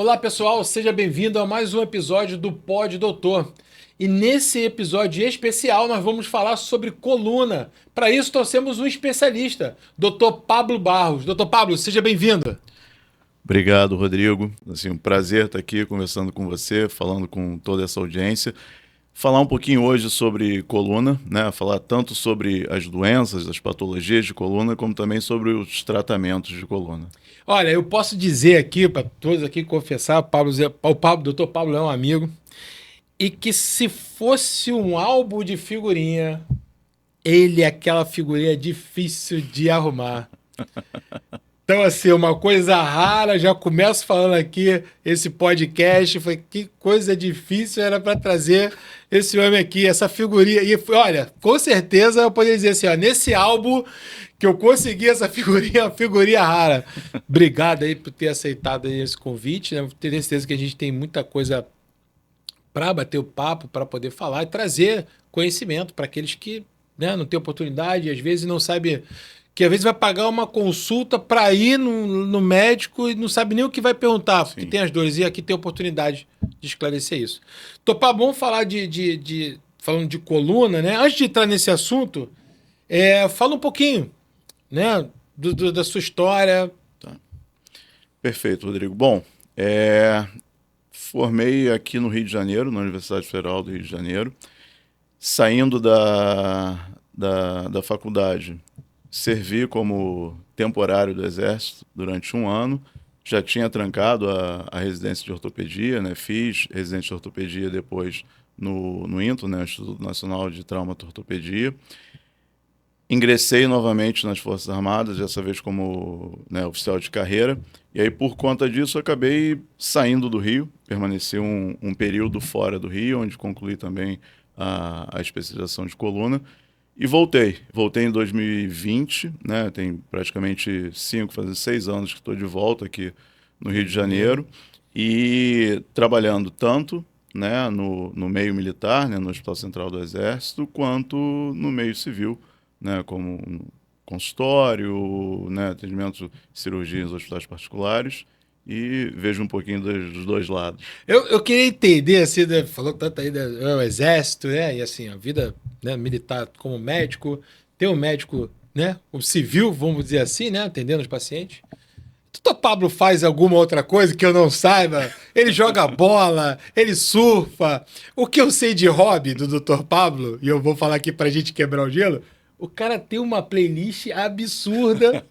Olá pessoal, seja bem-vindo a mais um episódio do Pod Doutor. E nesse episódio especial nós vamos falar sobre coluna. Para isso trouxemos um especialista, Dr. Pablo Barros. Dr. Pablo, seja bem-vindo. Obrigado, Rodrigo. Assim, um prazer estar aqui conversando com você, falando com toda essa audiência. Falar um pouquinho hoje sobre coluna, né? Falar tanto sobre as doenças, as patologias de coluna, como também sobre os tratamentos de coluna. Olha, eu posso dizer aqui, para todos aqui confessar, o Dr. Pablo é um amigo, e que se fosse um álbum de figurinha, ele é aquela figurinha difícil de arrumar. Então, assim, uma coisa rara, já começo falando aqui esse podcast, foi que coisa difícil era para trazer esse homem aqui, essa figurinha. E olha, com certeza eu poderia dizer assim, ó, nesse álbum que eu consegui essa figurinha, uma figurinha rara. Obrigado aí por ter aceitado aí esse convite, né? Tenho certeza que a gente tem muita coisa para bater o papo, para poder falar e trazer conhecimento para aqueles que, né, não têm oportunidade, às vezes não sabem, que às vezes vai pagar uma consulta para ir no médico e não sabe nem o que vai perguntar, porque Sim. tem as dores, e aqui tem oportunidade de esclarecer isso. Topar bom falar falando de coluna, né? Antes de entrar nesse assunto, fala um pouquinho, né, da sua história. Tá. Perfeito, Rodrigo. Bom, formei aqui no Rio de Janeiro, na Universidade Federal do Rio de Janeiro. Saindo da faculdade, servi como temporário do Exército durante um ano. Já tinha trancado a residência de ortopedia, né? Fiz residência de ortopedia depois no INTO, né? Instituto Nacional de Traumatortopedia. Ingressei novamente nas Forças Armadas, dessa vez como, né, oficial de carreira. E aí, por conta disso, acabei saindo do Rio. Permaneci um período fora do Rio, onde concluí também a especialização de coluna. E voltei. Voltei em 2020, né? Tem praticamente 6 anos que estou de volta aqui no Rio de Janeiro. E trabalhando tanto, né, no meio militar, né, no Hospital Central do Exército, quanto no meio civil, né, como consultório, né, atendimento, cirurgias em hospitais particulares, e vejo um pouquinho dos dois lados. Eu queria entender, assim, né, falou tanto aí do exército, né? E assim, a vida, né, militar como médico, tem um médico, né? O civil, vamos dizer assim, né? Atendendo os pacientes. Doutor Pablo faz alguma outra coisa que eu não saiba? Ele joga bola, ele surfa. O que eu sei de hobby do Doutor Pablo, e eu vou falar aqui pra gente quebrar o gelo, o cara tem uma playlist absurda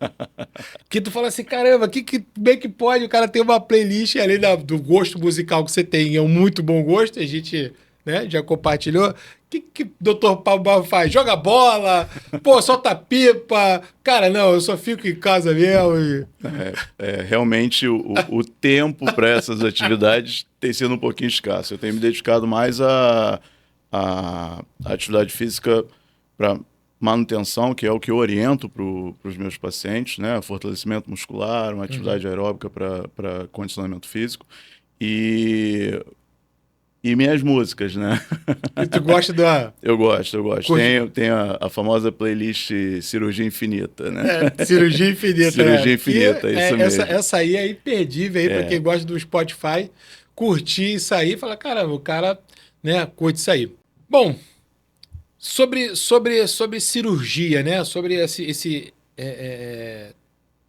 que tu fala assim, caramba, como é que pode o cara ter uma playlist além do gosto musical que você tem? É um muito bom gosto, a gente, né, já compartilhou. O que Dr. Pablo Barro faz? Joga bola, pô, solta pipa. Cara, não, eu só fico em casa mesmo. Realmente o tempo para essas atividades tem sido um pouquinho escasso. Eu tenho me dedicado mais à atividade física para manutenção, que é o que eu oriento para os meus pacientes, né? Fortalecimento muscular, uma atividade aeróbica para condicionamento físico. E minhas músicas, né? E tu gosta da... Eu gosto. Tenho a famosa playlist Cirurgia Infinita, né? Cirurgia Infinita. Cirurgia Infinita, isso mesmo. Essa aí é imperdível aí para quem gosta do Spotify, curtir isso aí e falar, caramba, o cara, né, curte isso aí. Bom, sobre cirurgia, né? Sobre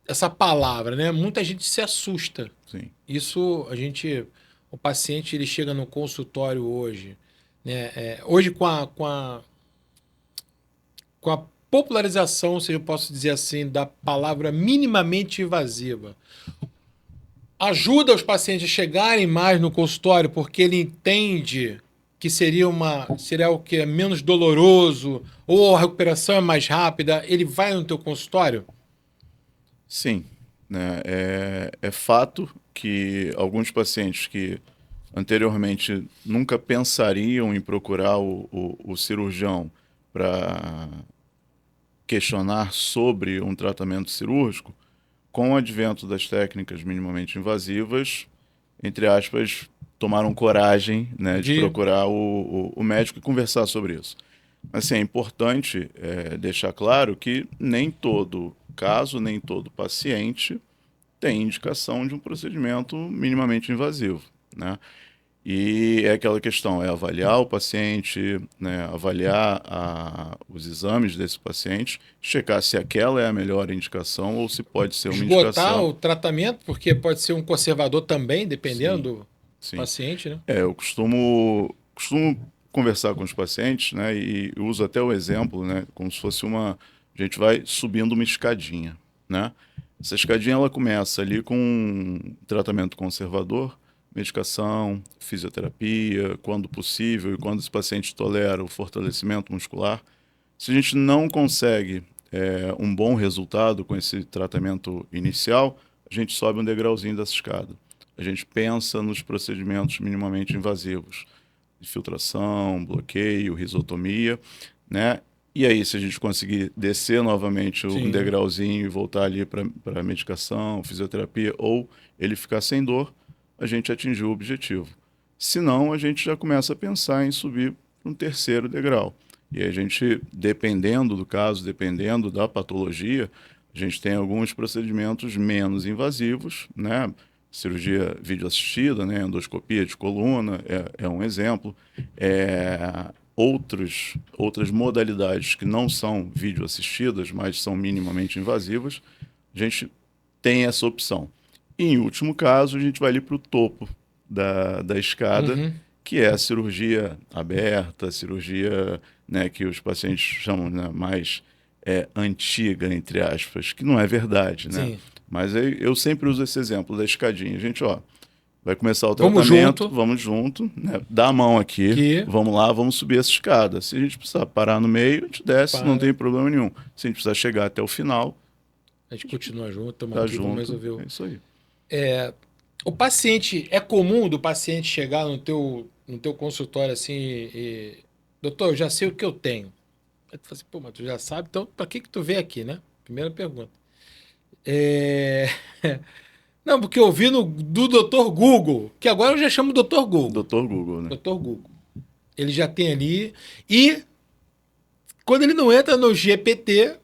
essa palavra, né? Muita gente se assusta. Sim. Isso o paciente ele chega no consultório hoje, né? Hoje com a popularização, se eu posso dizer assim, da palavra minimamente invasiva, ajuda os pacientes a chegarem mais no consultório porque ele entende que seria o que é menos doloroso ou a recuperação é mais rápida, ele vai no teu consultório? Sim, né? É fato que alguns pacientes que anteriormente nunca pensariam em procurar o cirurgião para questionar sobre um tratamento cirúrgico, com o advento das técnicas minimamente invasivas, entre aspas, tomaram coragem, né, de procurar o médico e conversar sobre isso. Assim, é importante deixar claro que nem todo caso, nem todo paciente tem indicação de um procedimento minimamente invasivo, né? E é aquela questão, é avaliar o paciente, né, avaliar os exames desse paciente, checar se aquela é a melhor indicação ou se pode ser uma Esgotar indicação. o tratamento, porque pode ser um conservador também, dependendo Sim, do sim. paciente, né? Eu costumo conversar com os pacientes, né, e uso até o exemplo, né, como se fosse a gente vai subindo uma escadinha, né? Essa escadinha ela começa ali com um tratamento conservador, medicação, fisioterapia, quando possível e quando esse paciente tolera o fortalecimento muscular. Se a gente não consegue um bom resultado com esse tratamento inicial, a gente sobe um degrauzinho dessa escada. A gente pensa nos procedimentos minimamente invasivos, de filtração, bloqueio, risotomia, né? E aí, se a gente conseguir descer novamente um Sim. degrauzinho e voltar ali para a medicação, fisioterapia, ou ele ficar sem dor, a gente atingiu o objetivo. Se não, a gente já começa a pensar em subir para um terceiro degrau. E a gente, dependendo do caso, dependendo da patologia, a gente tem alguns procedimentos menos invasivos, né? Cirurgia videoassistida, né? Endoscopia de coluna é um exemplo. Outras modalidades que não são videoassistidas, mas são minimamente invasivas, a gente tem essa opção. E, em último caso, a gente vai ali para o topo da escada, Uhum. que é a cirurgia aberta, a cirurgia, né, que os pacientes chamam, né, mais antiga, entre aspas, que não é verdade, né? Sim. Mas eu sempre uso esse exemplo da escadinha. Gente, ó, vai começar o Vamos tratamento, junto, vamos junto, né? Dá a mão aqui, que vamos lá, vamos subir essa escada. Se a gente precisar parar no meio, a gente desce, não para, tem problema nenhum. Se a gente precisar chegar até o final, a gente continua junto, estamos tá aqui, vamos junto, resolver. é isso aí. O paciente, é comum do paciente chegar no teu consultório assim doutor, eu já sei o que eu tenho. Aí tu fala assim, pô, mas tu já sabe, então pra que tu veio aqui, né? Primeira pergunta. É... Não, porque eu vi do doutor Google, que agora eu já chamo doutor Google. Doutor Google, né? Doutor Google. Ele já tem ali. E quando ele não entra no GPT,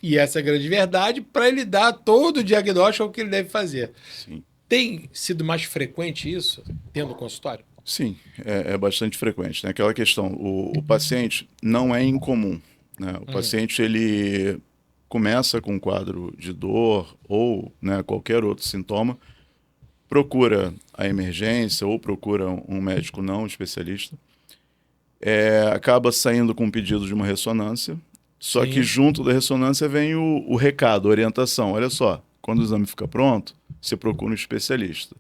e essa é a grande verdade, para ele dar todo o diagnóstico o que ele deve fazer. Sim. Tem sido mais frequente isso, tendo consultório? Sim, é bastante frequente, né? Aquela questão, o paciente não é incomum, né? O paciente, ele começa com um quadro de dor ou, né, qualquer outro sintoma, procura a emergência ou procura um médico não especialista, acaba saindo com um pedido de uma ressonância, só que Sim. junto da ressonância vem o recado, a orientação. Olha só, quando o exame fica pronto, você procura um especialista.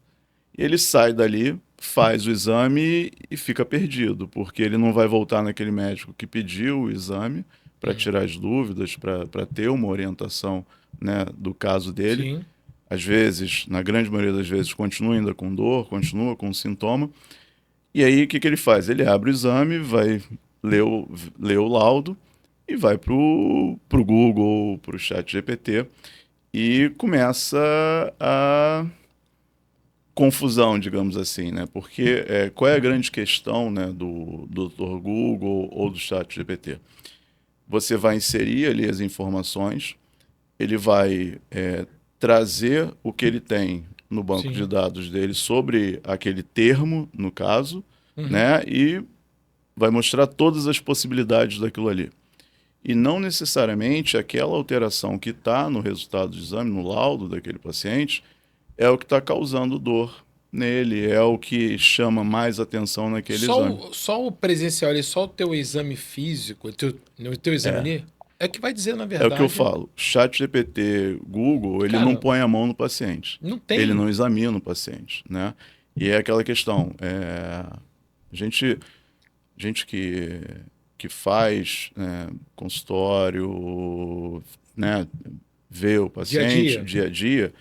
E ele sai dali, faz o exame e fica perdido, porque ele não vai voltar naquele médico que pediu o exame para tirar as dúvidas, para ter uma orientação, né, do caso dele. Sim. Às vezes, na grande maioria das vezes, continua ainda com dor, continua com sintoma. E aí, o que ele faz? Ele abre o exame, vai ler o laudo e vai para o Google, para o chat GPT e começa a confusão, digamos assim, né? Porque qual é a grande questão, né, do Dr. Google ou do chat GPT? Você vai inserir ali as informações, ele vai trazer o que ele tem no banco de Sim. dados dele sobre aquele termo, no caso, Uhum. né? E vai mostrar todas as possibilidades daquilo ali. E não necessariamente aquela alteração que está no resultado do exame, no laudo daquele paciente, é o que está causando dor nele, é o que chama mais atenção naquele Só exame. o presencial, ali, só o teu exame físico, o teu exame É, ali, é que vai dizer, na é o que eu verdade, falo. Chat GPT, Google, ele não cara, põe a mão no paciente. não Ele tem. não examina o paciente, né? E é aquela questão, gente, gente que faz, né, consultório, né, vê o Dia a paciente dia. dia a dia,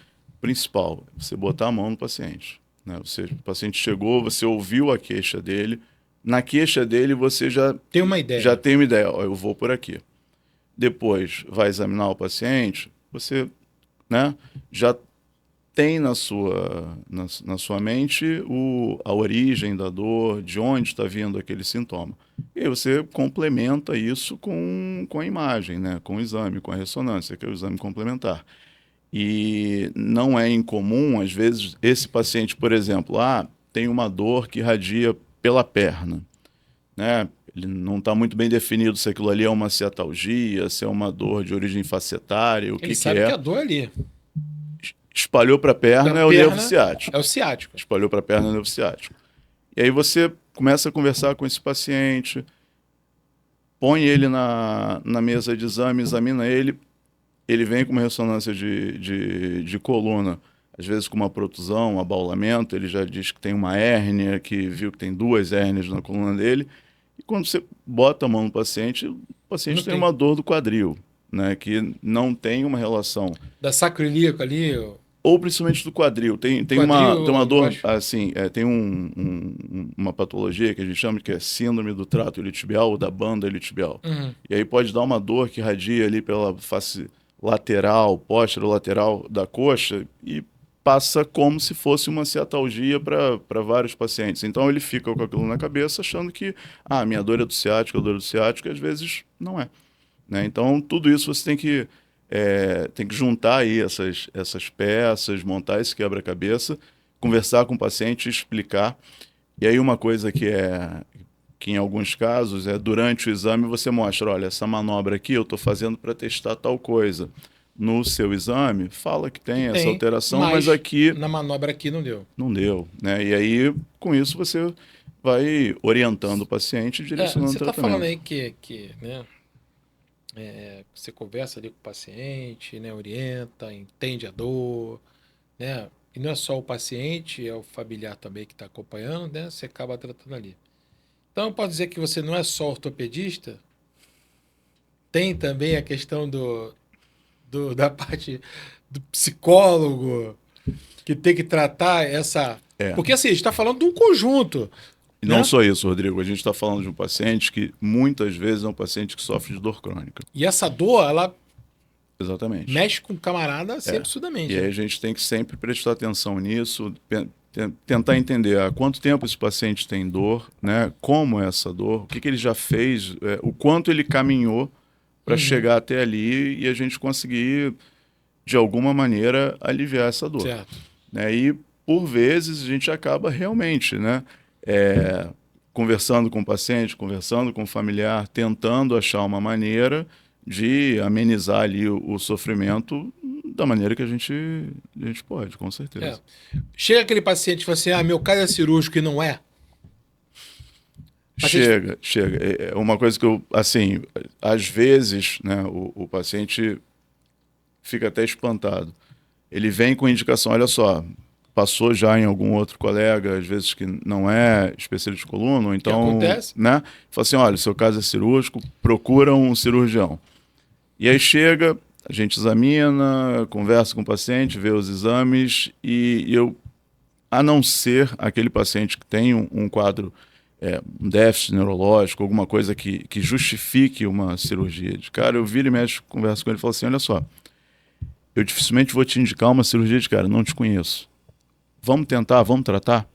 principal, é você botar a mão no paciente, né? O paciente chegou, você ouviu a queixa dele, na queixa dele você Tem uma já ideia. tem uma ideia, ó, eu vou por aqui. Depois vai examinar o paciente, você, né, já tem na sua mente a origem da dor, de onde está vindo aquele sintoma. E aí você complementa isso com a imagem, né? Com o exame, com a ressonância, que é o exame complementar. E não é incomum, às vezes, esse paciente, por exemplo, tem uma dor que irradia pela perna, né? Ele não está muito bem definido se aquilo ali é uma ciatalgia, se é uma dor de origem facetária, o Ele que sabe que é. a dor ali Espalhou para a da perna é o nervo perna ciático. é o ciático. Espalhou para a perna é o nervo ciático. E aí você começa a conversar com esse paciente, põe ele na mesa de exame, examina ele, ele vem com uma ressonância de coluna, às vezes com uma protusão, um abaulamento, ele já diz que tem uma hérnia, que viu que tem 2 hérnias na coluna dele, e quando você bota a mão no paciente, o paciente Não tem tem. uma dor do quadril, né, que não tem uma relação. Da sacroiliaco ali, Ou principalmente do quadril. Tem uma eu dor, acho. assim, tem uma patologia que a gente chama que é síndrome do trato iliotibial ou da banda iliotibial. Uhum. E aí pode dar uma dor que irradia ali pela face lateral, posterolateral da coxa e passa como se fosse uma ciatalgia para vários pacientes. Então ele fica com aquilo na cabeça achando que, minha dor é do ciático, a dor é do ciático, e às vezes não é, né? Então tudo isso você tem que juntar aí essas peças, montar esse quebra-cabeça, conversar com o paciente, explicar. E aí uma coisa que em alguns casos durante o exame você mostra, olha, essa manobra aqui eu estou fazendo para testar tal coisa. No seu exame, fala que tem essa Tem, alteração, mas mas aqui na manobra aqui não deu. não deu, né? E aí, com isso, você vai orientando o paciente e direcionando o Você está falando tratamento. aí que né, você conversa ali com o paciente, né, orienta, entende a dor, né? E não é só o paciente, é o familiar também que está acompanhando, né? Você acaba tratando ali. Então, pode dizer que você não é só ortopedista, tem também a questão da parte do psicólogo, que tem que tratar essa. É. Porque assim, a gente está falando de um conjunto, E não né? só isso, Rodrigo, a gente está falando de um paciente que muitas vezes é um paciente que sofre de dor crônica. E essa dor, ela Exatamente. mexe com o camarada assim É. absurdamente. E aí Né? a gente tem que sempre prestar atenção nisso, tentar entender há quanto tempo esse paciente tem dor, né? Como é essa dor, o que ele já fez, o quanto ele caminhou para chegar até ali e a gente conseguir, de alguma maneira, aliviar essa dor. Certo. Né? E, por vezes, a gente acaba realmente, né, conversando com o paciente, conversando com o familiar, tentando achar uma maneira de amenizar ali o sofrimento da maneira que a gente pode, com É. certeza. Chega aquele paciente e fala assim: meu caso é cirúrgico e não é. Paciente. Chega. É uma coisa que eu, assim, às vezes, né, o paciente fica até espantado. Ele vem com indicação, olha só, passou já em algum outro colega, às vezes que não é especialista de coluna, ou Que então, acontece? né, fala assim, olha, seu caso é cirúrgico, procura um cirurgião. E aí chega, a gente examina, conversa com o paciente, vê os exames a não ser aquele paciente que tem um quadro, um déficit neurológico, alguma coisa que justifique uma cirurgia. De cara, eu viro e mexo, converso com ele e falo assim, olha só, eu dificilmente vou te indicar uma cirurgia de cara, não te conheço. Vamos tentar, vamos tratar?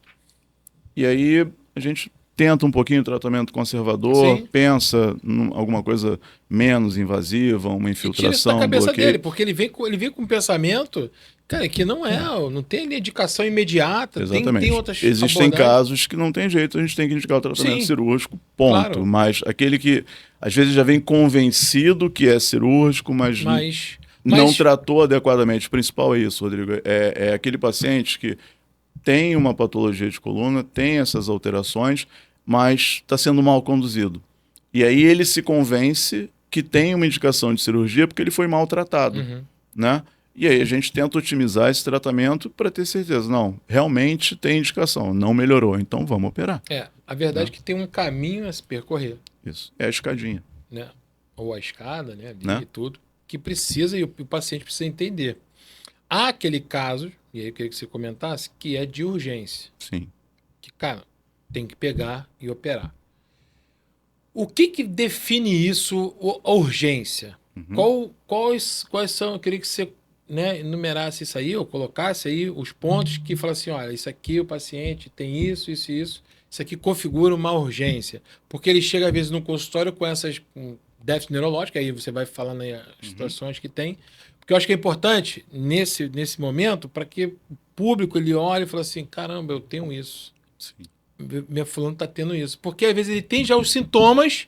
E aí a gente tenta um pouquinho o tratamento conservador, Sim. pensa em alguma coisa menos invasiva, uma E tira isso da infiltração, um cabeça bloqueio. dele, porque ele vem com um pensamento, cara, que não tem indicação imediata, Exatamente. tem outras Existem abordagens. casos que não tem jeito, a gente tem que indicar o tratamento Sim, cirúrgico, ponto. claro. Mas aquele que às vezes já vem convencido que é cirúrgico, mas não Mas tratou adequadamente. O principal é isso, Rodrigo. É aquele paciente que tem uma patologia de coluna, tem essas alterações, mas está sendo mal conduzido. E aí ele se convence que tem uma indicação de cirurgia porque ele foi maltratado, né? E aí a gente tenta otimizar esse tratamento para ter certeza, não, realmente tem indicação, não melhorou, então vamos operar. a verdade é que tem um caminho a se percorrer, Isso, é a escadinha, né? Ou a escada, né? Ali né? e tudo, que precisa e o paciente precisa entender. Há aquele caso, e aí eu queria que você comentasse, que é de urgência. Sim. Que, cara, tem que pegar e operar. O que define isso, a urgência? Quais são, eu queria que você, né, enumerasse isso aí, ou colocasse aí os pontos que fala assim, olha, isso aqui o paciente tem isso, isso e isso aqui configura uma urgência. Porque ele chega às vezes no consultório com essas déficit neurológico, aí você vai falando aí as situações que tem, Porque eu acho que é importante nesse momento para que o público ele olhe e fale assim, caramba, eu tenho isso. Sim. Minha fulano tá tendo isso. Porque às vezes ele tem já os sintomas,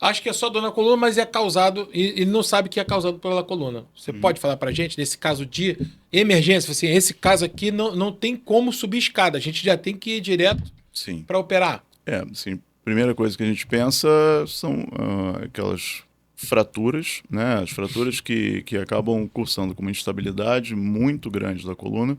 acha que é só dor na coluna, mas é causado, e ele não sabe que é causado pela coluna. Você Uhum. pode falar pra gente, nesse caso de emergência, assim, esse caso aqui não tem como subir escada, a gente já tem que ir direto Sim. para operar. Assim, primeira coisa que a gente pensa são aquelas fraturas, né? As fraturas que acabam cursando com uma instabilidade muito grande da coluna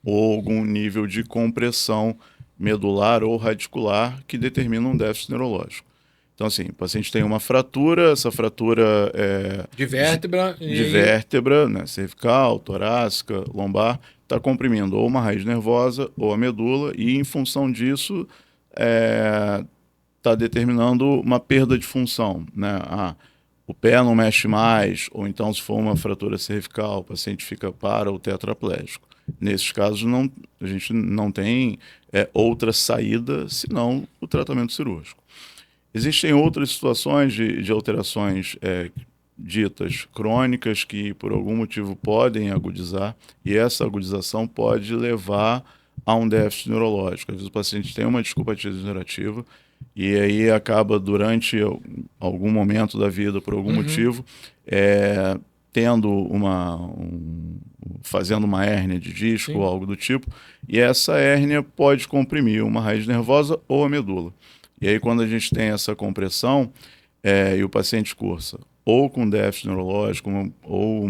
ou algum nível de compressão medular ou radicular que determina um déficit neurológico. Então, assim, o paciente tem uma fratura, essa fratura é De vértebra, de vértebra, né, cervical, torácica, lombar, está comprimindo ou uma raiz nervosa ou a medula, e em função disso está determinando uma perda de função, né? O pé não mexe mais, ou então se for uma fratura cervical, o paciente fica para ou tetraplégico. Nesses casos, a gente não tem outra saída senão o tratamento cirúrgico. Existem outras situações de alterações ditas crônicas que por algum motivo podem agudizar, e essa agudização pode levar a um déficit neurológico. Às vezes o paciente tem uma discopatia degenerativa e aí acaba durante algum momento da vida, por algum motivo, tendo fazendo uma hérnia de disco sim. ou algo do tipo, e essa hérnia pode comprimir uma raiz nervosa ou a medula. E aí, quando a gente tem essa compressão e o paciente cursa ou com déficit neurológico ou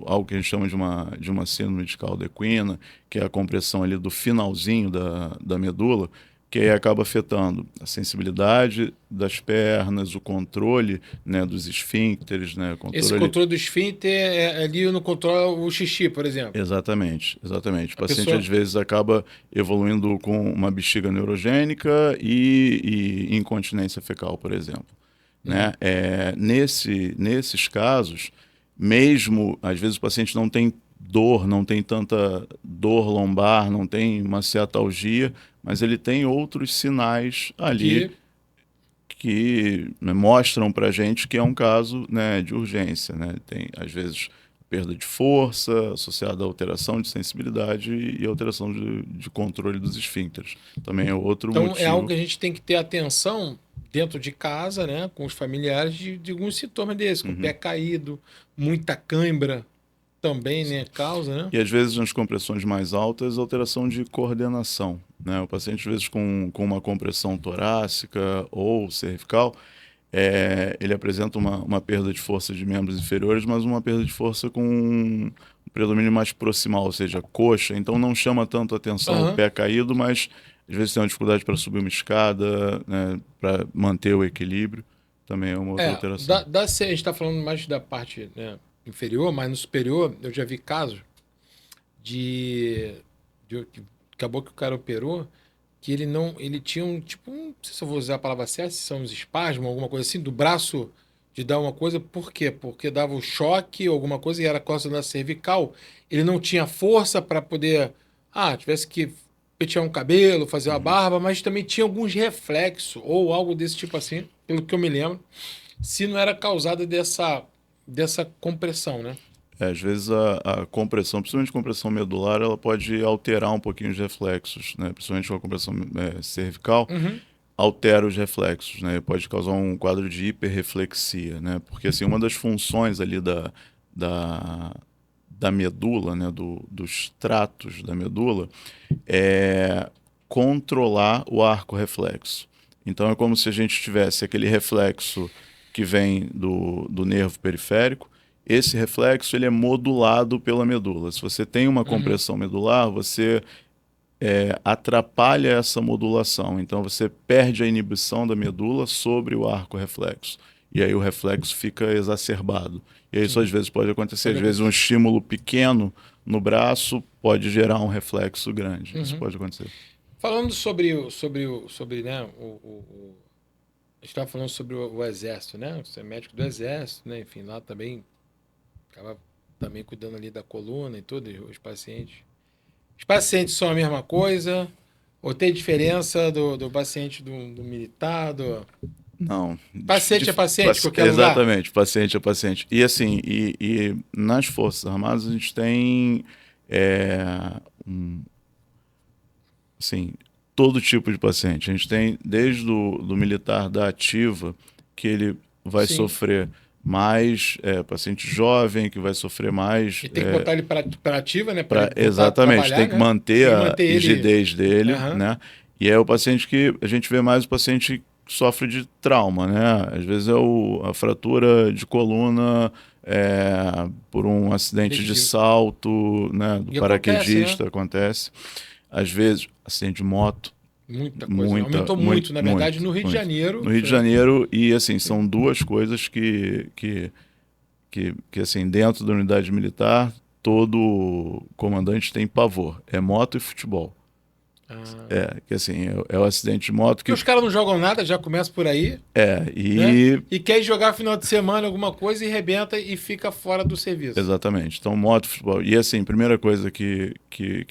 algo que a gente chama de uma síndrome de cauda-equina, que é a compressão ali do finalzinho da medula, que aí acaba afetando a sensibilidade das pernas, o controle, né, dos esfíncteres, né, Esse controle do esfíncter é ali no controle o xixi, por exemplo. Exatamente, exatamente. O A paciente pessoa. às vezes acaba evoluindo com uma bexiga neurogênica e incontinência fecal, por exemplo. Né? Nesses casos, mesmo às vezes o paciente não tem dor, não tem tanta dor lombar, não tem uma ciatalgia, mas ele tem outros sinais ali Que que, né, mostram para a gente que é um caso, né, de urgência. Né? Tem, às vezes, perda de força associada à alteração de sensibilidade e alteração de controle dos esfíncteres. Também é outro Então, é algo motivo. que a gente tem que ter atenção dentro de casa, né, com os familiares, de alguns sintomas desses, com o pé Uhum. caído, muita cãibra também, né, causa, né? E às vezes nas compressões mais altas, alteração de coordenação. Né? O paciente, às vezes, com uma compressão torácica ou cervical, ele apresenta uma perda de força de membros inferiores, mas uma perda de força com um predomínio mais proximal, ou seja, coxa. Então não chama tanto atenção o Aham. pé caído, mas às vezes tem uma dificuldade para subir uma escada, né, para manter o equilíbrio. Também é uma outra alteração. A gente está falando mais da parte, né, inferior, mas no superior eu já vi casos de, que acabou que o cara operou, que ele não, ele tinha um tipo, não sei se eu vou usar a palavra certa, se são uns espasmos, alguma coisa assim, do braço de dar uma coisa, por quê? Porque dava um choque, alguma coisa, e era costa da cervical, ele não tinha força para poder, tivesse que pentear um cabelo, fazer uma Uhum. barba, mas também tinha alguns reflexos, ou algo desse tipo assim, pelo que eu me lembro, se não era causada dessa compressão, né? Às vezes a compressão, principalmente compressão medular, ela pode alterar um pouquinho os reflexos, né? Principalmente com a compressão cervical, Uhum, altera os reflexos, né? Pode causar um quadro de hiperreflexia, né? Porque assim, uma das funções ali da, da medula, né? Dos tratos da medula, é controlar o arco reflexo. Então é como se a gente tivesse aquele reflexo que vem do nervo periférico. Esse reflexo ele é modulado pela medula. Se você tem uma uhum. compressão medular, você atrapalha essa modulação. Então você perde a inibição da medula sobre o arco reflexo. E aí o reflexo fica exacerbado. E isso às Sim, vezes pode acontecer. Às pode vezes um acontecer. estímulo pequeno no braço pode gerar um reflexo grande. Isso Uhum. pode acontecer. Falando sobre, né, a gente estava falando sobre o exército, né? Você é médico do exército, né? Enfim, lá também acaba também cuidando ali da coluna e tudo, e os pacientes. Os pacientes são a mesma coisa? Ou tem diferença do paciente do militar? Não. Paciente é paciente, qualquer lugar? Exatamente, paciente é paciente. E assim, e nas Forças Armadas a gente tem é, um, assim, todo tipo de paciente. A gente tem desde do militar da ativa, que ele vai Sim. sofrer mais, paciente jovem, que vai sofrer mais. E tem que botar ele para ativa, né? Para ele voltar a Exatamente, trabalhar, tem que né? manter Tem que a manter ele. rigidez dele, Aham. né? E é o paciente que a gente vê mais o paciente que sofre de trauma, né? Às vezes é a fratura de coluna por um acidente de Definitivo. salto, né? Do E acontece, né? paraquedista, acontece. Às vezes, acidente de moto, Muita coisa. Aumentou muito, muito, na verdade, no Rio de muito. Janeiro. No Rio de Janeiro, e assim, são duas coisas que assim, dentro da unidade militar, todo comandante tem pavor. É moto e futebol. Ah. Que assim, é o acidente de moto Porque que... os caras não jogam nada, já começa por aí, né? E... E quer jogar final de semana alguma coisa e rebenta e fica fora do serviço. Exatamente. Então, moto, futebol. E assim, primeira coisa que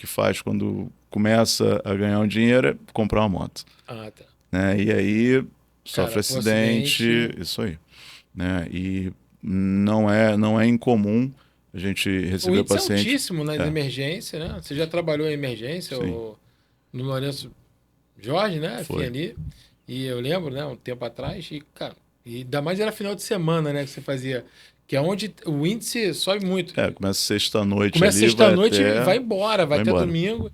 faz quando começa a ganhar um dinheiro é comprar uma moto. Ah, tá. Né? E aí sofre Cara, acidente, isso aí. Né? E não é incomum a gente O receber índice é paciente... altíssimo nas emergências, né? Você já trabalhou em emergência, Sim. no Lourenço Jorge, né? Enfim, Foi. ali. E eu lembro, né? Um tempo atrás. E, cara, e ainda mais era final de semana, né? Que você fazia. Que é onde o índice sobe muito. Começa sexta-noite Começa ali, sexta-noite e vai embora, vai vai até embora. domingo.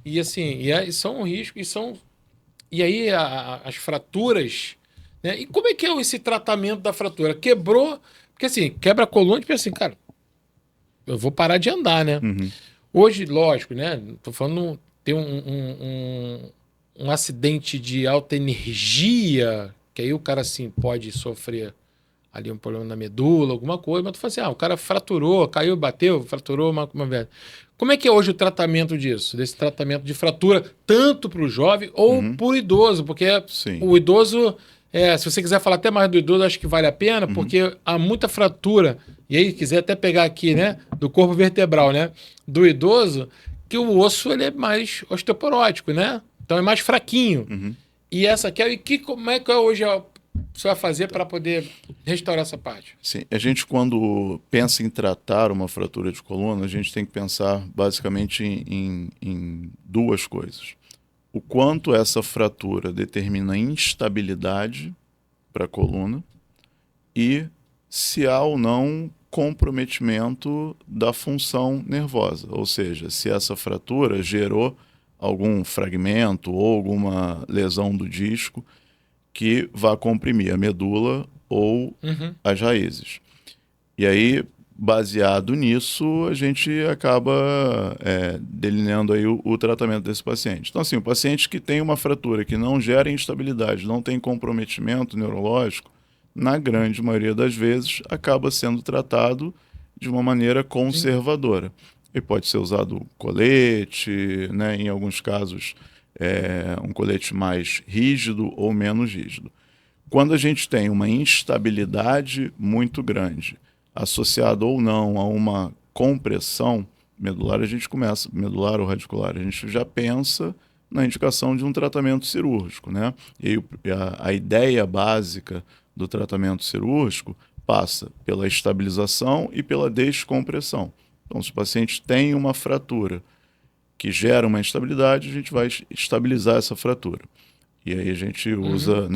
E assim, e são um risco, e são. E aí as fraturas, né? E como é que é esse tratamento da fratura? Quebrou, porque assim, quebra a coluna, e pensa assim, cara, eu vou parar de andar, né? Uhum. Hoje, lógico, né? Tô falando, tem um acidente de alta energia, que aí o cara assim pode sofrer ali um problema na medula, alguma coisa, mas tu fala assim, o cara fraturou, caiu, bateu, fraturou uma vez. Como é que é hoje o tratamento disso? Desse tratamento de fratura, tanto para o jovem ou para o idoso? Porque Sim. o idoso, se você quiser falar até mais do idoso, acho que vale a pena, porque há muita fratura, e aí quiser até pegar aqui, né, do corpo vertebral, né, do idoso, que o osso ele é mais osteoporótico, né? Então é mais fraquinho. Uhum. E essa aqui, como é que é hoje você vai fazer para poder restaurar essa parte? Sim, a gente quando pensa em tratar uma fratura de coluna, a gente tem que pensar basicamente em duas coisas. O quanto essa fratura determina instabilidade para a coluna e se há ou não comprometimento da função nervosa, ou seja, se essa fratura gerou algum fragmento ou alguma lesão do disco que vá comprimir a medula ou as raízes. E aí, baseado nisso, a gente acaba delineando aí o tratamento desse paciente. Então, assim, o paciente que tem uma fratura que não gera instabilidade, não tem comprometimento neurológico, na grande maioria das vezes, acaba sendo tratado de uma maneira conservadora. E pode ser usado colete, né, em alguns casos, um colete mais rígido ou menos rígido. Quando a gente tem uma instabilidade muito grande, associada ou não a uma compressão medular, a gente começa, medular ou radicular, a gente já pensa na indicação de um tratamento cirúrgico, né? E aí, a ideia básica do tratamento cirúrgico passa pela estabilização e pela descompressão. Então, se o paciente tem uma fratura que gera uma instabilidade, a gente vai estabilizar essa fratura. E aí a gente usa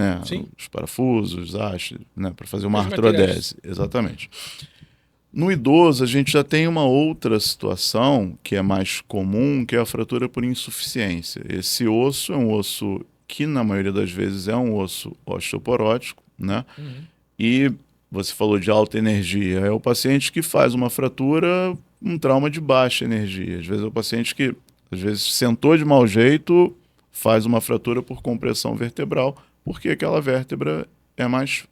os parafusos, hastes, para fazer uma artrodese. Exatamente. No idoso, a gente já tem uma outra situação que é mais comum, que é a fratura por insuficiência. Esse osso é um osso que, na maioria das vezes, é um osso osteoporótico, né? E você falou de alta energia. É o paciente que faz uma fratura, um trauma de baixa energia. Às vezes é o paciente que, às vezes, sentou de mau jeito, faz uma fratura por compressão vertebral, porque aquela vértebra é mais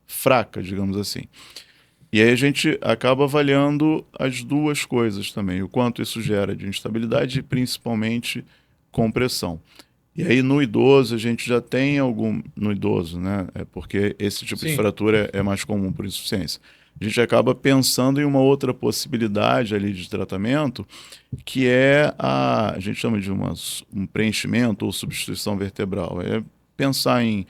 fraca, digamos assim. E aí a gente acaba avaliando as duas coisas também, o quanto isso gera de instabilidade e principalmente compressão. E aí no idoso a gente já tem no idoso, né? Porque esse tipo de fratura é mais comum por insuficiência. A gente acaba pensando em uma outra possibilidade ali de tratamento, que é a gente chama de um preenchimento ou substituição vertebral. É pensar em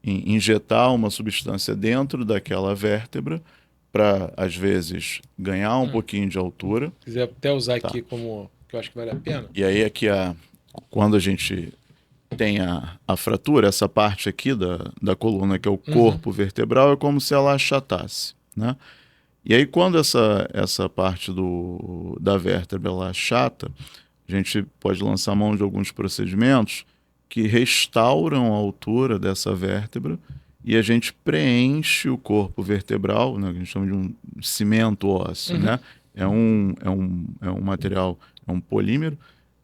injetar uma substância dentro daquela vértebra para, às vezes, ganhar um pouquinho de altura. Se quiser até usar Tá. aqui como que eu acho que vale a pena. E aí é que quando a gente tem a fratura, essa parte aqui da coluna, que é o corpo vertebral, é como se ela achatasse, né? E aí, quando essa parte da vértebra ela achata, a gente pode lançar mão de alguns procedimentos que restauram a altura dessa vértebra e a gente preenche o corpo vertebral, né, que a gente chama de um cimento ósseo, né? É um material, é um polímero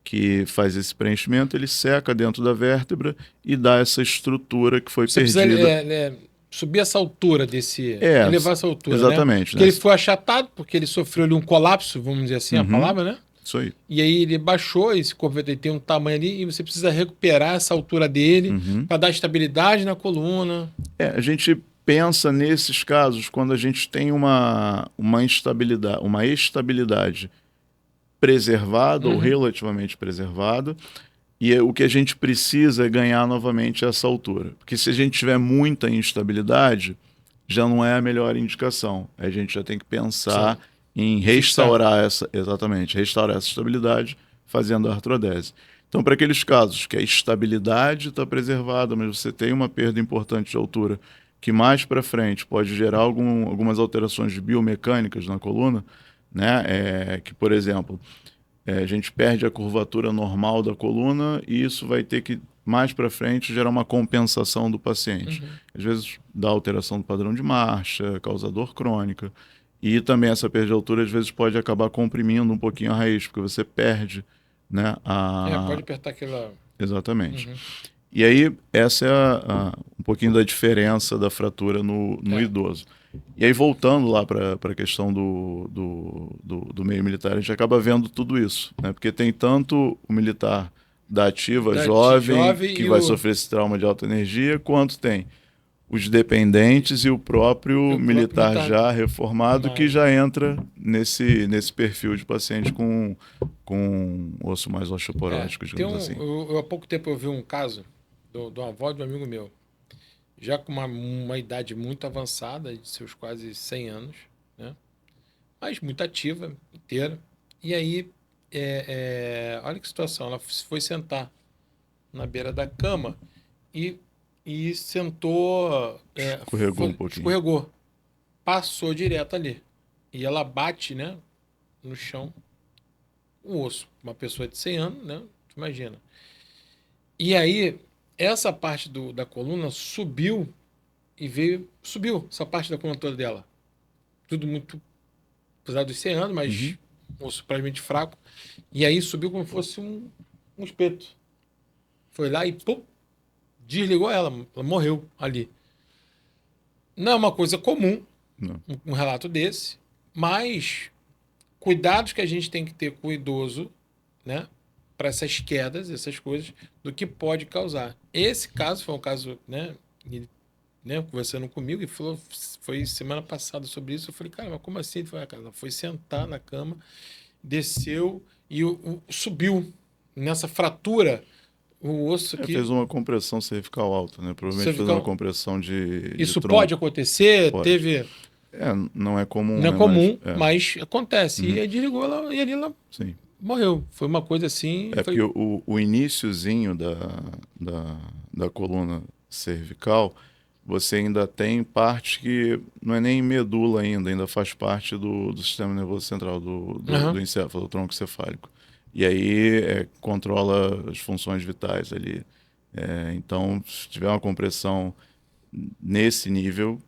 que faz esse preenchimento, ele seca dentro da vértebra e dá essa estrutura que foi Você precisa perdida. subir essa altura desse. É, Elevar essa altura, né? exatamente, Porque né? ele foi achatado, porque ele sofreu ali um colapso, vamos dizer assim, a Uhum, palavra, né? isso aí. E aí ele baixou, esse corpo ele tem um tamanho ali, e você precisa recuperar essa altura dele Uhum. para dar estabilidade na coluna. A gente pensa nesses casos quando a gente tem uma instabilidade, uma estabilidade preservada ou relativamente preservada, e o que a gente precisa é ganhar novamente essa altura. Porque se a gente tiver muita instabilidade, já não é a melhor indicação. A gente já tem que pensar Sim. em restaurar restaurar essa estabilidade fazendo a artrodese. Então, para aqueles casos que a estabilidade está preservada, mas você tem uma perda importante de altura, que mais para frente pode gerar algumas alterações biomecânicas na coluna, né? Que, por exemplo, a gente perde a curvatura normal da coluna e isso vai ter que, mais para frente, gerar uma compensação do paciente. Às vezes dá alteração do padrão de marcha, causa dor crônica. E também essa perda de altura, às vezes, pode acabar comprimindo um pouquinho a raiz, porque você perde, né, Pode apertar aquela. Exatamente. E aí, essa é um pouquinho da diferença da fratura no idoso. E aí, voltando lá para a questão do meio militar, a gente acaba vendo tudo isso, né? Porque tem tanto o militar da ativa jovem, que vai sofrer esse trauma de alta energia, quanto tem os dependentes e o próprio militar já reformado, que já entra nesse perfil de paciente com osso mais osteoporótico, digamos assim. Há pouco tempo eu vi um caso de uma avó de um amigo meu, já com uma idade muito avançada, de seus quase 100 anos, né? Mas muito ativa, inteira. E aí, olha que situação, ela foi sentar na beira da cama e sentou. Escorregou um pouquinho. Escorregou. Passou direto ali. E ela bate, né, no chão, um osso. Uma pessoa de 100 anos, né? Imagina. E aí, essa parte da coluna subiu e veio. Subiu essa parte da coluna toda dela. Tudo muito. Apesar dos 100 anos, mas um osso praticamente fraco. E aí subiu como se fosse um espeto. Foi lá e pum, desligou ela. Ela morreu ali. Não é uma coisa comum, Não. um relato desse, mas cuidados que a gente tem que ter com o idoso, né? Para essas quedas, essas coisas, do que pode causar. Esse caso foi um caso, né? Ele, né, conversando comigo e falou, foi semana passada sobre isso. Eu falei, cara, mas como assim? Ele falou, cara, ela foi sentar na cama, desceu e subiu nessa fratura o osso que. Fez uma compressão cervical alta, né? Provavelmente fez uma compressão de Isso tronco. pode acontecer, Pode. teve. Não é comum. Não é né? comum, mas acontece. E aí desligou ela e ali ela Sim. morreu. Foi uma coisa assim. Porque o iniciozinho da coluna cervical, você ainda tem parte que não é nem medula ainda faz parte do sistema nervoso central, do encéfalo, do tronco cefálico. E aí controla as funções vitais ali. Então, se tiver uma compressão nesse nível,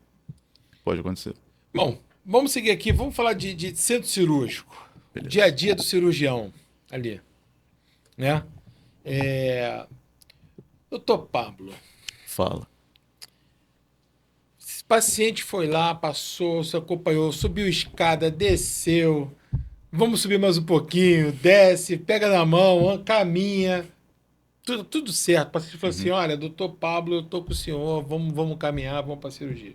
pode acontecer. Bom, vamos seguir aqui. Vamos falar de centro cirúrgico. Beleza. Dia a dia do cirurgião ali. Né? Doutor Pablo. Fala. Esse paciente foi lá, passou, se acompanhou, subiu escada, desceu. Vamos subir mais um pouquinho, desce, pega na mão, caminha. Tudo certo. O paciente falou assim: olha, doutor Pablo, eu tô com o senhor, vamos caminhar, vamos para a cirurgia.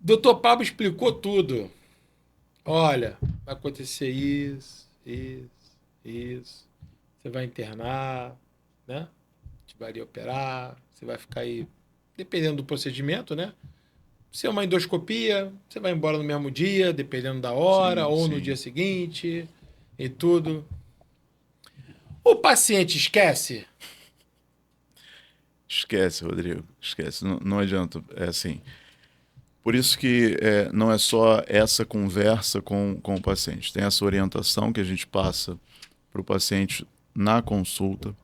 Doutor Pablo explicou tudo. Olha, vai acontecer isso. Você vai internar, né? Te vai operar, você vai ficar aí dependendo do procedimento, né? Se é uma endoscopia, você vai embora no mesmo dia, dependendo da hora, ou no dia seguinte, e tudo. O paciente esquece? Esquece, Rodrigo. Esquece. Não, não adianta. É assim. Por isso que não é só essa conversa com o paciente. Tem essa orientação que a gente passa para o paciente na consulta.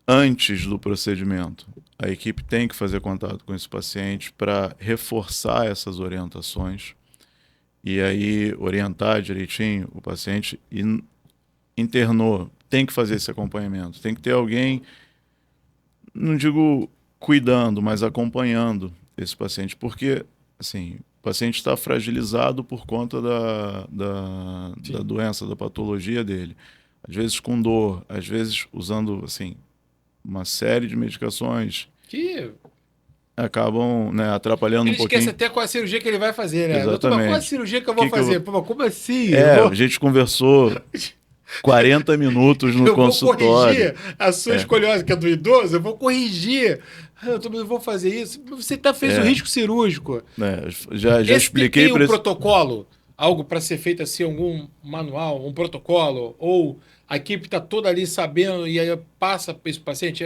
Antes do procedimento, a equipe tem que fazer contato com esse paciente para reforçar essas orientações e aí orientar direitinho o paciente. E internou, tem que fazer esse acompanhamento. Tem que ter alguém, não digo cuidando, mas acompanhando esse paciente, porque assim, o paciente está fragilizado por conta da doença, da patologia dele. Às vezes com dor, às vezes usando assim, uma série de medicações Que acabam, né, atrapalhando ele um pouquinho. esquece até qual é a cirurgia que ele vai fazer, né? Doutor, mas qual é a Exatamente. cirurgia que eu vou fazer? Pô, mas como assim? A gente conversou 40 minutos no Eu vou consultório. corrigir a sua escoliose, que é do idoso, eu vou corrigir. Eu vou fazer isso. Você fez o risco cirúrgico. Já expliquei tem para um protocolo, algo para ser feito assim, algum manual, um protocolo, ou a equipe está toda ali sabendo e aí passa para esse paciente?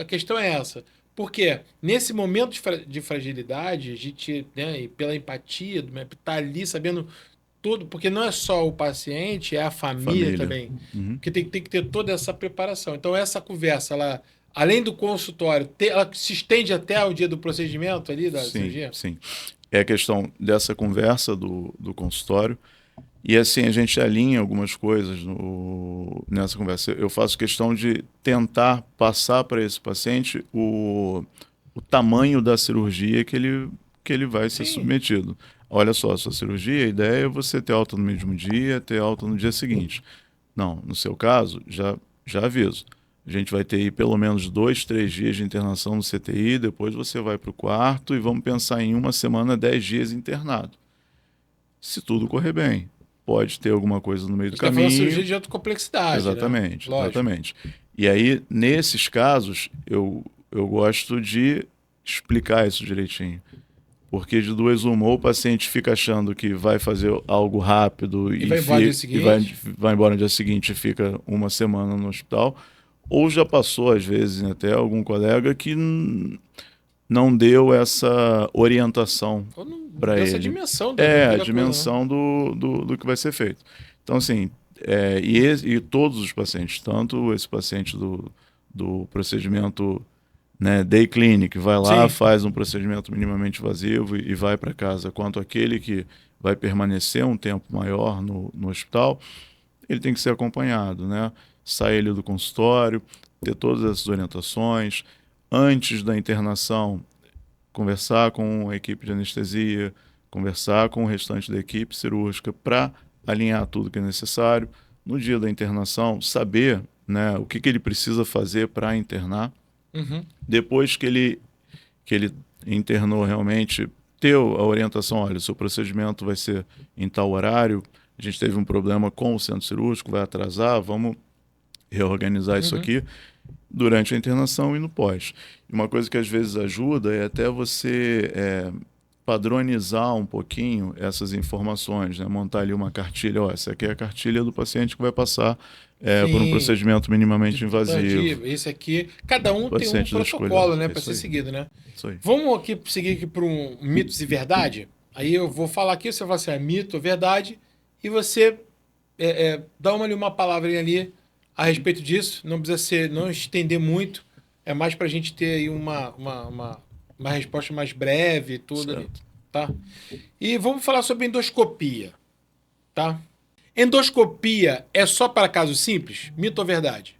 A questão é essa. Por quê? Nesse momento de fragilidade, a gente, né, e pela empatia, tá ali sabendo tudo, porque não é só o paciente, é a família também. Porque tem que ter toda essa preparação. Então, essa conversa, ela, além do consultório, ela se estende até o dia do procedimento ali, da cirurgia? Sim. É a questão dessa conversa do consultório. E assim, a gente alinha algumas coisas nessa conversa. Eu faço questão de tentar passar para esse paciente o tamanho da cirurgia que ele vai ser submetido. Olha só, a sua cirurgia, a ideia é você ter alta no mesmo dia, ter alta no dia seguinte. Não, no seu caso, já aviso. A gente vai ter aí pelo menos 2, 3 dias de internação no CTI, depois você vai para o quarto e vamos pensar em 1 semana, 10 dias internado. Se tudo correr bem. Pode ter alguma coisa no meio do caminho. Você está falando cirurgia de alta complexidade, exatamente, né? Exatamente. E aí, nesses casos, eu gosto de explicar isso direitinho. Porque de duas uma, ou o paciente fica achando que vai fazer algo rápido e vai embora no dia seguinte. vai embora no dia seguinte e fica 1 semana no hospital, ou já passou, às vezes, até algum colega que não deu essa orientação para ele. Essa dimensão a dimensão do que vai ser feito. Então, assim, e todos os pacientes, tanto esse paciente do procedimento, né, day clinic, vai lá, faz um procedimento minimamente invasivo e vai para casa, quanto aquele que vai permanecer um tempo maior no hospital, ele tem que ser acompanhado, né? Sair ele do consultório, ter todas essas orientações. Antes da internação, conversar com a equipe de anestesia, conversar com o restante da equipe cirúrgica para alinhar tudo que é necessário. No dia da internação, saber, né, o que ele precisa fazer para internar. Depois que ele internou realmente, ter a orientação, olha, o seu procedimento vai ser em tal horário, a gente teve um problema com o centro cirúrgico, vai atrasar, vamos reorganizar isso aqui durante a internação e no pós. E uma coisa que às vezes ajuda é até você padronizar um pouquinho essas informações, né? Montar ali uma cartilha, essa aqui é a cartilha do paciente que vai passar por um procedimento minimamente invasivo. Esse aqui, cada um tem um protocolo, né, para ser seguido, né? Isso aí. Vamos seguir aqui para um mitos e verdade? Aí eu vou falar aqui, você vai falar assim, é mito ou verdade, e você dá uma palavrinha ali a respeito disso. Não precisa não estender muito, é mais para a gente ter aí uma resposta mais breve e tudo ali, tá? E vamos falar sobre endoscopia, tá? Endoscopia é só para casos simples? Mito ou verdade?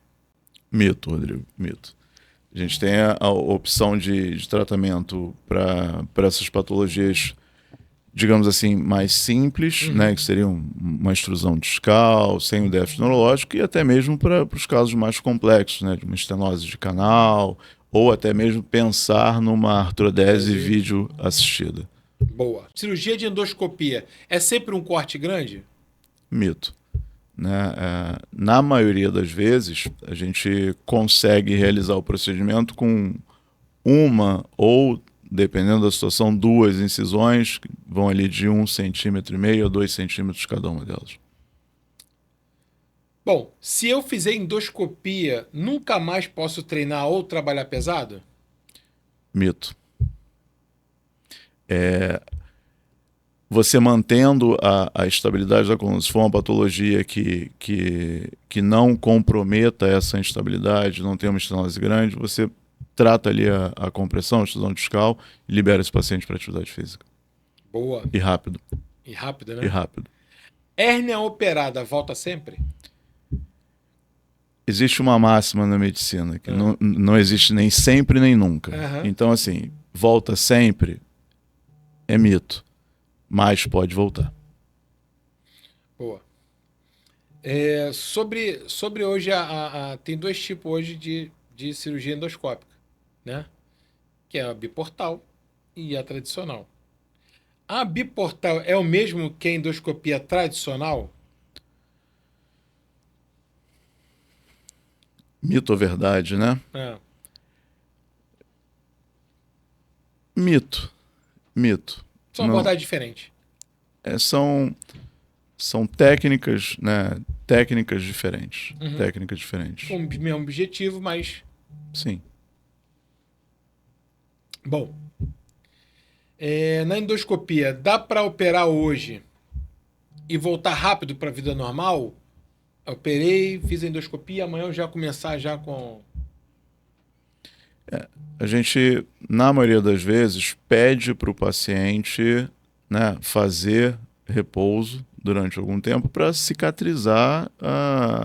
Mito, Rodrigo, mito. A gente tem a opção de tratamento para essas patologias, digamos assim, mais simples, né, que seriam uma extrusão discal, sem o déficit neurológico, e até mesmo para os casos mais complexos, né, de uma estenose de canal, ou até mesmo pensar numa artrodese vídeo assistida. Boa. Cirurgia de endoscopia é sempre um corte grande? Mito. Né? Na maioria das vezes, a gente consegue realizar o procedimento com uma ou, dependendo da situação, 2 incisões, que vão ali de 1,5 centímetro a 2 centímetros cada uma delas. Bom, se eu fizer endoscopia, nunca mais posso treinar ou trabalhar pesado? Mito. Você mantendo a estabilidade da coluna, se for uma patologia que não comprometa essa instabilidade, não tem uma estenose grande, você trata ali a compressão, a extrusão discal e libera esse paciente para atividade física. Boa. E rápido. E rápido, né? E rápido. Hérnia operada volta sempre? Existe uma máxima na medicina, que não existe nem sempre nem nunca. Então, assim, volta sempre é mito, mas pode voltar. Boa. Sobre hoje, tem 2 tipos hoje de cirurgia endoscópica, né? Que é a biportal e a tradicional. A biportal é o mesmo que a endoscopia tradicional? Mito ou verdade, né? É. Mito. São abordagens diferentes. São técnicas, né? Técnicas diferentes. Técnicas diferentes. Com o mesmo objetivo, mas... Sim. Bom. Na endoscopia, dá para operar hoje e voltar rápido para a vida normal? Eu operei, fiz a endoscopia, amanhã eu já começar já com... A gente, na maioria das vezes, pede para o paciente, né, fazer repouso durante algum tempo para cicatrizar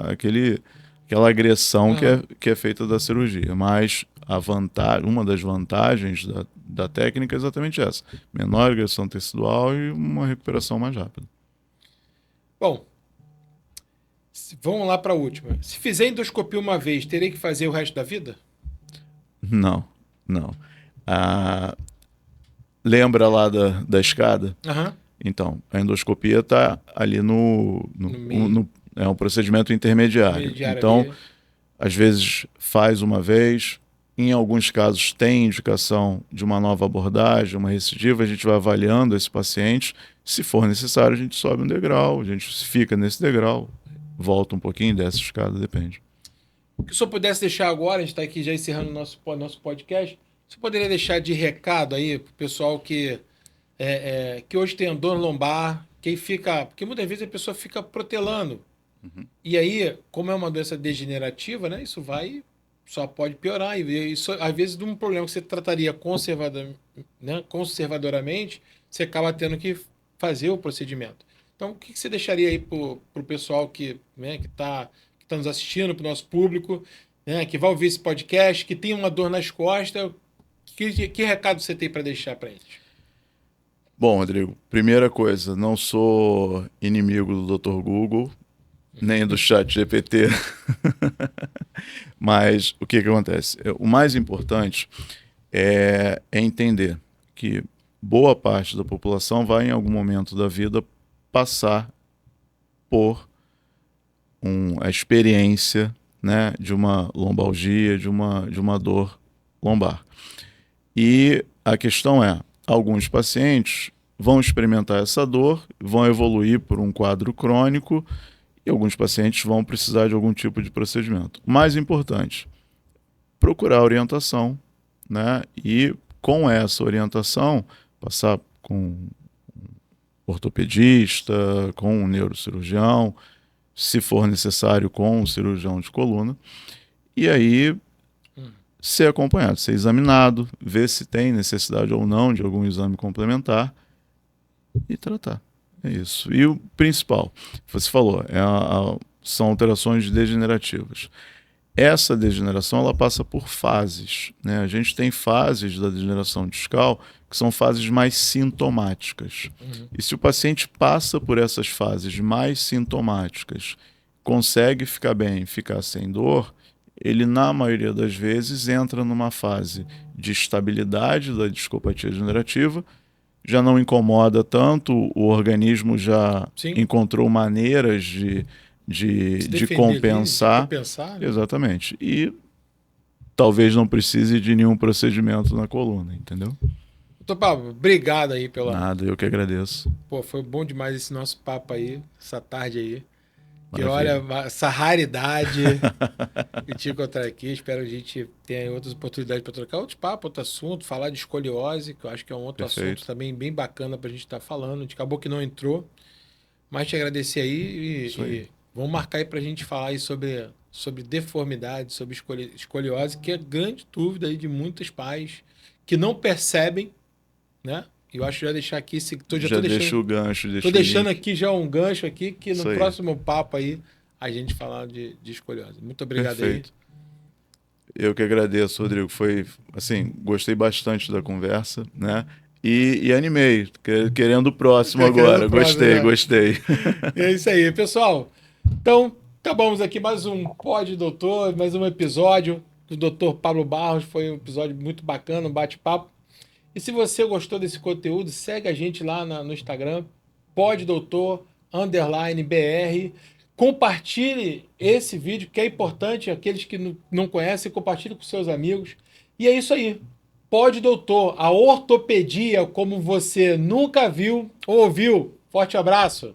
aquela agressão que é feita da cirurgia. Mas uma das vantagens da técnica é exatamente essa. Menor agressão tecidual e uma recuperação mais rápida. Bom, vamos lá para a última. Se fizer endoscopia uma vez, terei que fazer o resto da vida? Não. Lembra lá da escada? Então, a endoscopia está ali é um procedimento intermediário. Então, às vezes faz uma vez, em alguns casos tem indicação de uma nova abordagem, uma recidiva, a gente vai avaliando esse paciente. Se for necessário, a gente sobe um degrau, a gente fica nesse degrau, volta um pouquinho, desce a escada, depende. O que o senhor pudesse deixar agora, a gente está aqui já encerrando o nosso podcast, você poderia deixar de recado aí para o pessoal que hoje tem dor lombar, porque muitas vezes a pessoa fica protelando. E aí, como é uma doença degenerativa, né, isso só pode piorar. E isso, às vezes, de um problema que você trataria conservadoramente, você acaba tendo que fazer o procedimento. Então, o que você deixaria aí para o pessoal que está nos assistindo, para o nosso público, né, que vai ouvir esse podcast, que tem uma dor nas costas? Que recado você tem para deixar para eles? Bom, Rodrigo, primeira coisa, não sou inimigo do Dr. Google, nem do ChatGPT, mas o que acontece? O mais importante é entender que boa parte da população vai, em algum momento da vida, passar por a experiência, né, de uma lombalgia, de uma dor lombar. E a questão é, alguns pacientes vão experimentar essa dor, vão evoluir por um quadro crônico e alguns pacientes vão precisar de algum tipo de procedimento. O mais importante, procurar orientação, né? E com essa orientação, passar com um ortopedista, com um neurocirurgião, se for necessário com um cirurgião de coluna, e aí ser acompanhado, ser examinado, ver se tem necessidade ou não de algum exame complementar e tratar. É isso. E o principal, você falou, são alterações degenerativas. Essa degeneração ela passa por fases, né? A gente tem fases da degeneração discal que são fases mais sintomáticas. E se o paciente passa por essas fases mais sintomáticas, consegue ficar bem, ficar sem dor, ele, na maioria das vezes, entra numa fase de estabilidade da discopatia degenerativa, já não incomoda tanto, o organismo já encontrou maneiras de compensar. Né? Exatamente. E talvez não precise de nenhum procedimento na coluna, entendeu? Doutor Pablo, obrigado aí Nada, eu que agradeço. Pô, foi bom demais esse nosso papo aí, essa tarde aí. Que Maravilha. olha, essa raridade de te encontrar aqui. Espero que a gente tenha outras oportunidades para trocar outros papos, outro assunto, falar de escoliose, que eu acho que é um outro assunto Perfeito. também bem bacana para a gente estar falando. A gente acabou que não entrou, mas te agradecer aí Isso aí. e vamos marcar aí para a gente falar aí sobre deformidade, sobre escoliose, que é grande dúvida aí de muitos pais que não percebem, né? E eu acho que já deixar aqui, já Já estou deixa deixando. o gancho, Tô deixa o deixando link. aqui já um gancho aqui, que no Isso aí. próximo papo aí a gente falar de escoliose. Muito obrigado aí. Perfeito. Eu que agradeço, Rodrigo. Foi, assim, gostei bastante da conversa, né? E animei, querendo o próximo Querendo o agora. próximo, Gostei, né? gostei. E é isso aí, pessoal. Então, acabamos aqui mais um Pod Doutor, mais um episódio do Dr. Pablo Barros. Foi um episódio muito bacana, um bate-papo. E se você gostou desse conteúdo, segue a gente lá no Instagram, poddoutor_br. Compartilhe esse vídeo, que é importante. Aqueles que não conhecem, compartilhe com seus amigos. E é isso aí. Pod Doutor, a ortopedia como você nunca viu ou ouviu. Forte abraço.